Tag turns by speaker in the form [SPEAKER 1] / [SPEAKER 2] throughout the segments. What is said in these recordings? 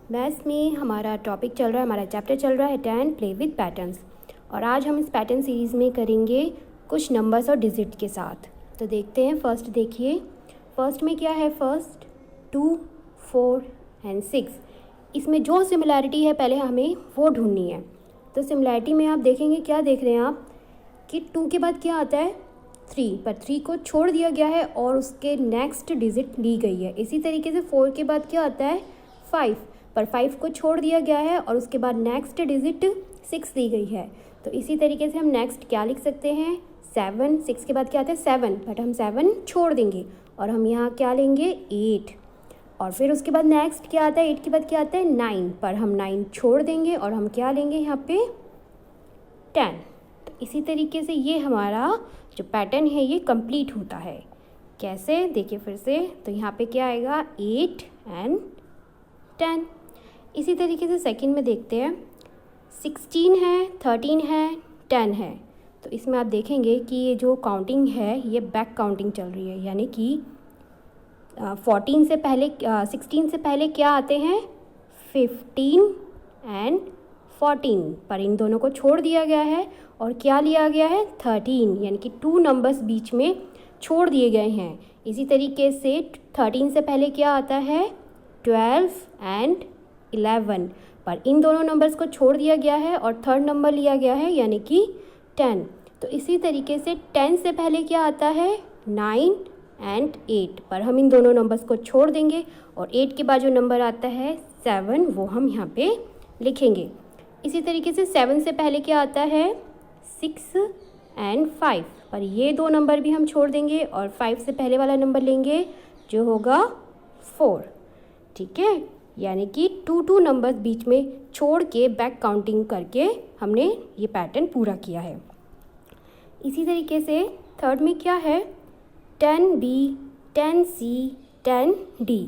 [SPEAKER 1] Maths में हमारा topic चल रहा है, हमारा चैप्टर चल रहा है 10 प्ले विद पैटर्न्स। और आज हम इस पैटर्न सीरीज़ में करेंगे कुछ नंबर्स और डिजिट के साथ। तो देखते हैं, फर्स्ट देखिए, फर्स्ट में क्या है, फर्स्ट 2, 4 एंड 6। इसमें जो सिमिलैरिटी है पहले हमें वो ढूंढनी है। तो सिमिलैरिटी में आप देखेंगे, क्या देख रहे हैं आप कि 2 के बाद क्या आता है 3, पर 3 को छोड़ दिया गया है और उसके नेक्स्ट डिजिट ली गई है। इसी तरीके से 4 के बाद क्या आता है 5, पर 5 को छोड़ दिया गया है और उसके बाद नेक्स्ट डिजिट 6 दी गई है। तो इसी तरीके से हम नेक्स्ट क्या लिख सकते हैं 7, 6 के बाद क्या आता है 7, बट हम 7 छोड़ देंगे और हम यहाँ क्या लेंगे 8। और फिर उसके बाद नेक्स्ट क्या आता है 8 के बाद क्या आता है 9, पर हम 9 छोड़ देंगे और हम क्या लेंगे यहाँ पे 10। तो इसी तरीके से ये हमारा जो पैटर्न है ये कंप्लीट होता है। कैसे देखिए फिर से, तो यहाँ पे क्या आएगा 8 एंड 10। इसी तरीके से सेकंड में देखते हैं, 16 है, 13 है, 10 है। तो इसमें आप देखेंगे कि ये जो काउंटिंग है ये बैक काउंटिंग चल रही है, यानी कि 14 से पहले 16 से पहले क्या आते हैं 15 एंड 14, पर इन दोनों को छोड़ दिया गया है और क्या लिया गया है 13, यानी कि 2 नंबर्स बीच में छोड़ दिए गए हैं। इसी तरीके से 13 से पहले क्या आता है 12 एंड 11, पर इन दोनों नंबर्स को छोड़ दिया गया है और थर्ड नंबर लिया गया है यानी कि 10। तो इसी तरीके से 10 से पहले क्या आता है 9 एंड 8, पर हम इन दोनों नंबर्स को छोड़ देंगे और 8 के बाद जो नंबर आता है 7 वो हम यहाँ पे लिखेंगे। इसी तरीके से 7 से पहले क्या आता है 6 एंड 5, पर ये 2 नंबर भी हम छोड़ देंगे और 5 से पहले वाला नंबर लेंगे जो होगा 4। ठीक है, यानी कि 2 नंबर्स बीच में छोड़ के बैक काउंटिंग करके हमने ये पैटर्न पूरा किया है। इसी तरीके से थर्ड में क्या है 10B, 10C, 10D।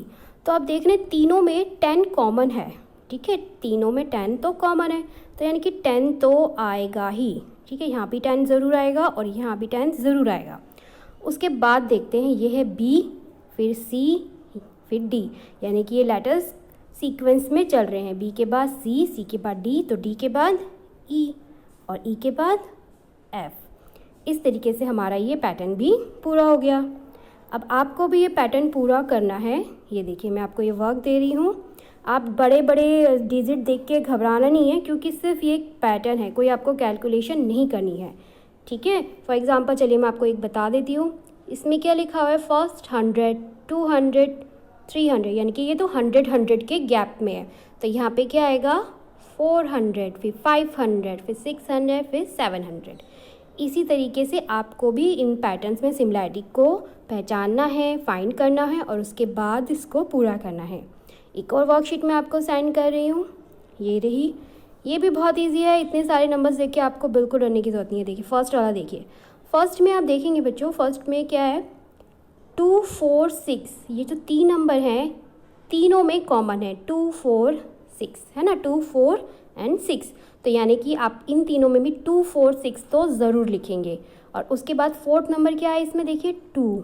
[SPEAKER 1] तो आप देख रहे हैं तीनों में 10 कॉमन है। ठीक है, तीनों में 10 तो कॉमन है, तो यानी कि 10 तो आएगा ही। ठीक है, यहाँ भी 10 ज़रूर आएगा और यहाँ भी 10 ज़रूर आएगा। उसके बाद देखते हैं, ये है B, फिर C, फिर D, यानी कि ये लेटर्स सीक्वेंस में चल रहे हैं। B के बाद C, C के बाद D, तो D के बाद E और E के बाद F। इस तरीके से हमारा ये पैटर्न भी पूरा हो गया। अब आपको भी ये पैटर्न पूरा करना है। ये देखिए, मैं आपको ये वर्क दे रही हूँ। आप बड़े बड़े डिजिट देख के घबराना नहीं है, क्योंकि सिर्फ ये एक पैटर्न है, कोई आपको कैलकुलेशन नहीं करनी है। ठीक है, फॉर एग्जांपल चलिए मैं आपको एक बता देती हूँ। इसमें क्या लिखा हुआ है, फर्स्ट 100, 200, 300, यानी कि ये तो 100 के गैप में है। तो यहाँ पे क्या आएगा 400, फिर 500, फिर 600, फिर 700। इसी तरीके से आपको भी इन पैटर्न्स में सिमिलैरिटी को पहचानना है, फाइंड करना है और उसके बाद इसको पूरा करना है। एक और वर्कशीट मैं आपको सेंड कर रही हूँ, ये रही। ये भी बहुत इजी है, इतने सारे नंबर्स देख के आपको बिल्कुल डरने की ज़रूरत नहीं है। देखिए फर्स्ट वाला देखिए, फर्स्ट में आप देखेंगे बच्चों, फर्स्ट में क्या है 2, 4, 6। ये जो 3 नंबर हैं तीनों में कॉमन है, 2, 4, 6 है ना, 2, 4 एंड 6। तो यानी कि आप इन तीनों में भी 2, 4, 6 तो ज़रूर लिखेंगे। और उसके बाद फोर्थ नंबर क्या है इसमें, देखिए 2,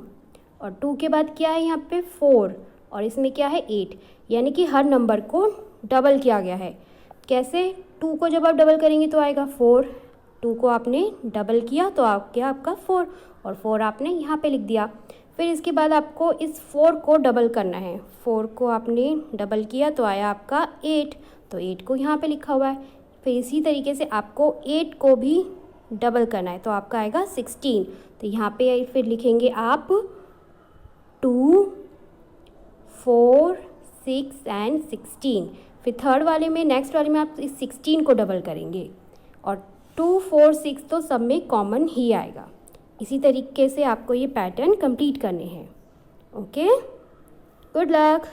[SPEAKER 1] और 2 के बाद क्या है यहाँ पे 4, और इसमें क्या है 8, यानी कि हर नंबर को डबल किया गया है। कैसे, 2 को जब आप डबल करेंगे तो आएगा 4, 2 को आपने डबल किया तो आ गया आपका 4, और 4 आपने यहाँ पे लिख दिया। फिर इसके बाद आपको इस 4 को डबल करना है, 4 को आपने डबल किया तो आया आपका 8, तो 8 को यहाँ पे लिखा हुआ है। फिर इसी तरीके से आपको 8 को भी डबल करना है तो आपका आएगा 16, तो यहाँ पे फिर लिखेंगे आप 2, 4, 6 एंड 16। फिर थर्ड वाले में, नेक्स्ट वाले में आप इस 16 को डबल करेंगे और 2, 4, 6 तो सब में कॉमन ही आएगा। इसी तरीके से आपको ये पैटर्न कंप्लीट करने हैं। Okay, good luck.